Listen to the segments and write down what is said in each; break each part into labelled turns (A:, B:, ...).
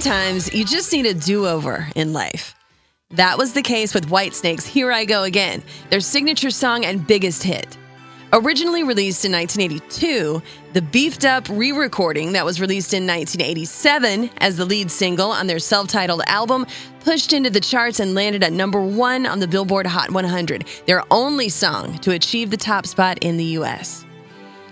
A: Sometimes you just need a do-over in life. That was the case with Whitesnake's Here I Go Again, their signature song and biggest hit. Originally released in 1982, the beefed-up re-recording that was released in 1987 as the lead single on their self-titled album pushed into the charts and landed at number 1 on the Billboard Hot 100, their only song to achieve the top spot in the U.S.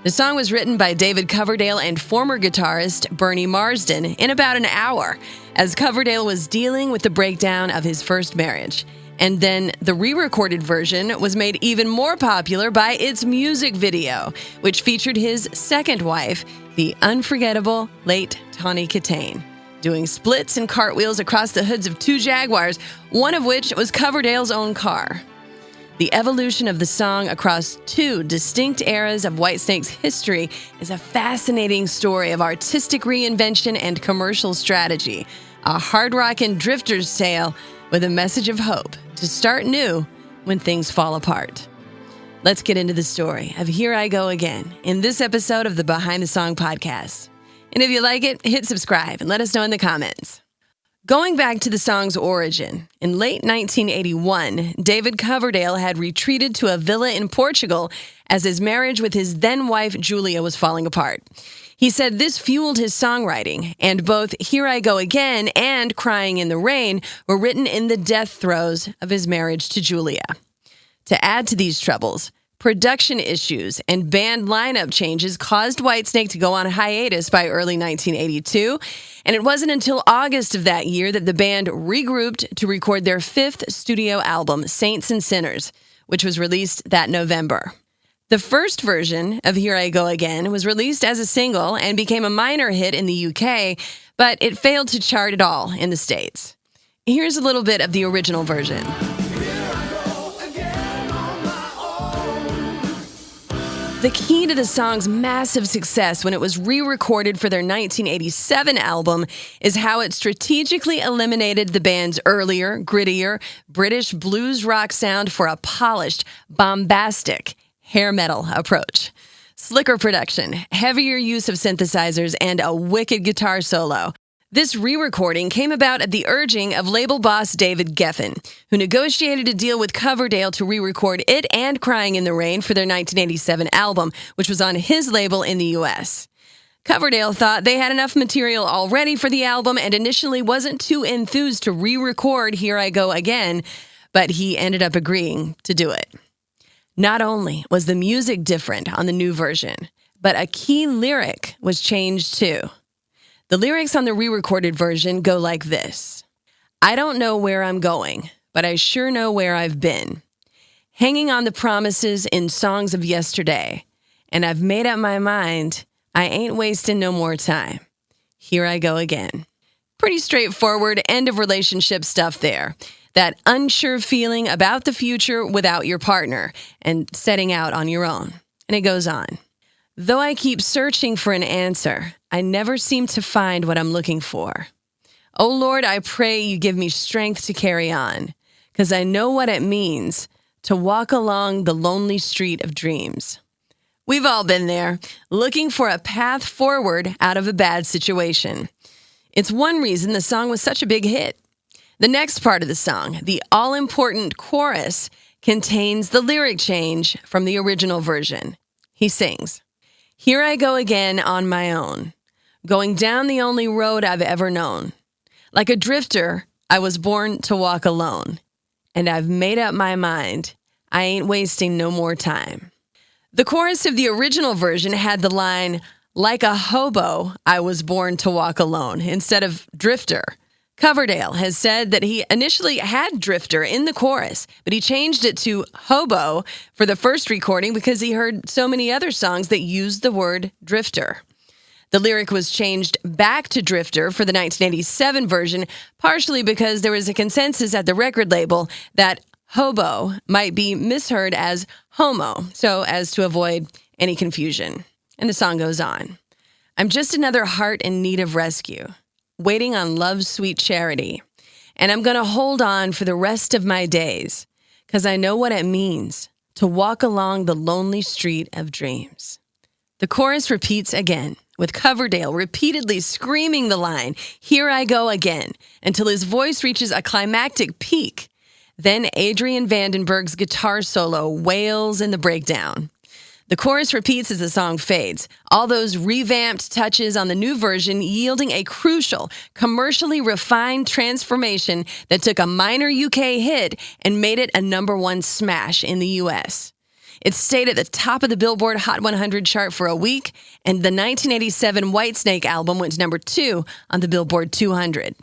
A: The song was written by David Coverdale and former guitarist Bernie Marsden in about an hour, as Coverdale was dealing with the breakdown of his first marriage. And then the re-recorded version was made even more popular by its music video, which featured his second wife, the unforgettable late Tawny Kitaen, doing splits and cartwheels across the hoods of 2 Jaguars, one of which was Coverdale's own car. The evolution of the song across 2 distinct eras of Whitesnake's history is a fascinating story of artistic reinvention and commercial strategy, a hard rock and drifter's tale with a message of hope to start new when things fall apart. Let's get into the story of Here I Go Again in this episode of the Behind the Song podcast. And if you like it, hit subscribe and let us know in the comments. Going back to the song's origin, in late 1981, David Coverdale had retreated to a villa in Portugal as his marriage with his then-wife Julia was falling apart. He said this fueled his songwriting, and both Here I Go Again and Crying in the Rain were written in the death throes of his marriage to Julia. To add to these troubles, production issues and band lineup changes caused Whitesnake to go on hiatus by early 1982, and it wasn't until August of that year that the band regrouped to record their 5th studio album, Saints and Sinners, which was released that November. The first version of Here I Go Again was released as a single and became a minor hit in the UK, but it failed to chart at all in the States. Here's a little bit of the original version. The key to the song's massive success when it was re-recorded for their 1987 album is how it strategically eliminated the band's earlier, grittier, British blues rock sound for a polished, bombastic, hair metal approach. Slicker production, heavier use of synthesizers, and a wicked guitar solo. This re-recording came about at the urging of label boss David Geffen, who negotiated a deal with Coverdale to re-record it and Crying in the Rain for their 1987 album, which was on his label in the U.S. Coverdale thought they had enough material already for the album and initially wasn't too enthused to re-record Here I Go Again, but he ended up agreeing to do it. Not only was the music different on the new version, but a key lyric was changed too. The lyrics on the re-recorded version go like this. I don't know where I'm going, but I sure know where I've been. Hanging on the promises in songs of yesterday, and I've made up my mind, I ain't wasting no more time. Here I go again. Pretty straightforward end of relationship stuff there. That unsure feeling about the future without your partner and setting out on your own. And it goes on. Though I keep searching for an answer, I never seem to find what I'm looking for. Oh Lord, I pray you give me strength to carry on, because I know what it means to walk along the lonely street of dreams. We've all been there, looking for a path forward out of a bad situation. It's one reason the song was such a big hit. The next part of the song, the all-important chorus, contains the lyric change from the original version. He sings, Here I go again on my own, going down the only road I've ever known. Like a drifter, I was born to walk alone, and I've made up my mind, I ain't wasting no more time. The chorus of the original version had the line, like a hobo, I was born to walk alone, instead of drifter. Coverdale has said that he initially had drifter in the chorus, but he changed it to hobo for the first recording because he heard so many other songs that used the word drifter. The lyric was changed back to drifter for the 1987 version, partially because there was a consensus at the record label that hobo might be misheard as homo, so as to avoid any confusion. And the song goes on. I'm just another heart in need of rescue, waiting on love's sweet charity. And I'm going to hold on for the rest of my days, because I know what it means to walk along the lonely street of dreams. The chorus repeats again, with Coverdale repeatedly screaming the line, "Here I go again," until his voice reaches a climactic peak. Then Adrian Vandenberg's guitar solo wails in the breakdown. The chorus repeats as the song fades, all those revamped touches on the new version yielding a crucial, commercially refined transformation that took a minor UK hit and made it a #1 smash in the US. It stayed at the top of the Billboard Hot 100 chart for a week, and the 1987 Whitesnake album went to #2 on the Billboard 200.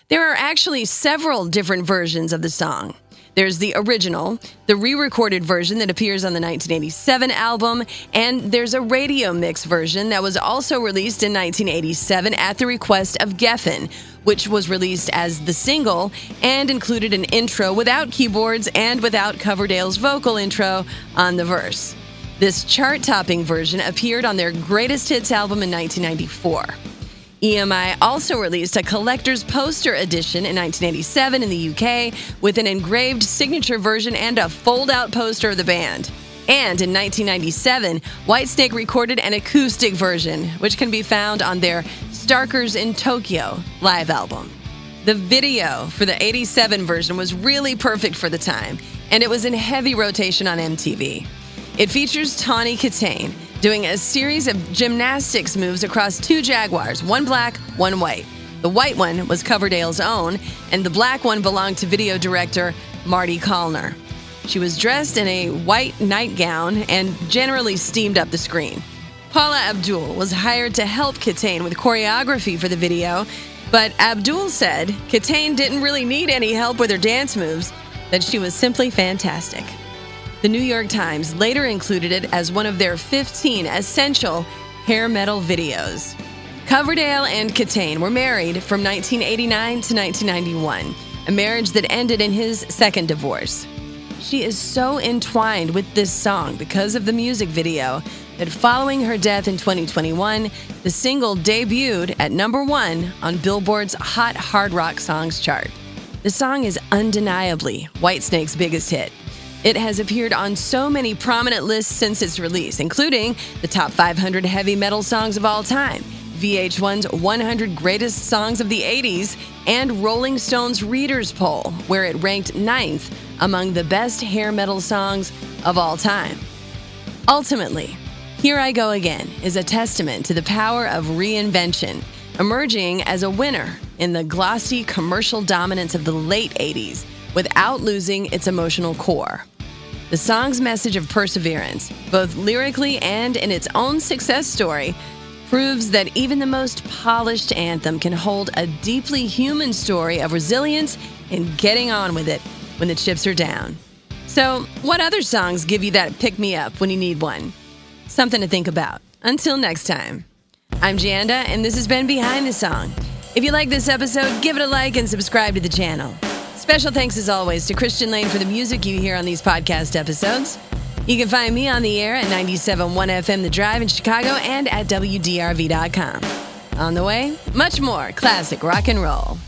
A: There are actually several different versions of the song. There's the original, the re-recorded version that appears on the 1987 album, and there's a radio mix version that was also released in 1987 at the request of Geffen, which was released as the single and included an intro without keyboards and without Coverdale's vocal intro on the verse. This chart-topping version appeared on their Greatest Hits album in 1994. EMI also released a collector's poster edition in 1987 in the UK with an engraved signature version and a fold-out poster of the band. And in 1997, Whitesnake recorded an acoustic version, which can be found on their Starkers in Tokyo live album. The video for the 87 version was really perfect for the time, and it was in heavy rotation on MTV. It features Tawny Kitaen doing a series of gymnastics moves across two Jaguars, one black, one white. The white one was Coverdale's own, and the black one belonged to video director Marty Callner. She was dressed in a white nightgown and generally steamed up the screen. Paula Abdul was hired to help Kitaen with choreography for the video, but Abdul said Kitaen didn't really need any help with her dance moves, that she was simply fantastic. The New York Times later included it as one of their 15 essential hair metal videos. Coverdale and Kitaen were married from 1989 to 1991, a marriage that ended in his second divorce. She is so entwined with this song because of the music video that following her death in 2021, the single debuted at #1 on Billboard's Hot Hard Rock Songs chart. The song is undeniably Whitesnake's biggest hit. It has appeared on so many prominent lists since its release, including the top 500 heavy metal songs of all time, VH1's 100 Greatest Songs of the 80s, and Rolling Stone's Readers' Poll, where it ranked 9th among the best hair metal songs of all time. Ultimately, Here I Go Again is a testament to the power of reinvention, emerging as a winner in the glossy commercial dominance of the late 80s without losing its emotional core. The song's message of perseverance, both lyrically and in its own success story, proves that even the most polished anthem can hold a deeply human story of resilience and getting on with it when the chips are down. So, what other songs give you that pick-me-up when you need one? Something to think about. Until next time. I'm Janda, and this has been Behind the Song. If you like this episode, give it a like and subscribe to the channel. Special thanks as always to Christian Lane for the music you hear on these podcast episodes. You can find me on the air at 97.1 FM The Drive in Chicago and at WDRV.com. On the way, much more classic rock and roll.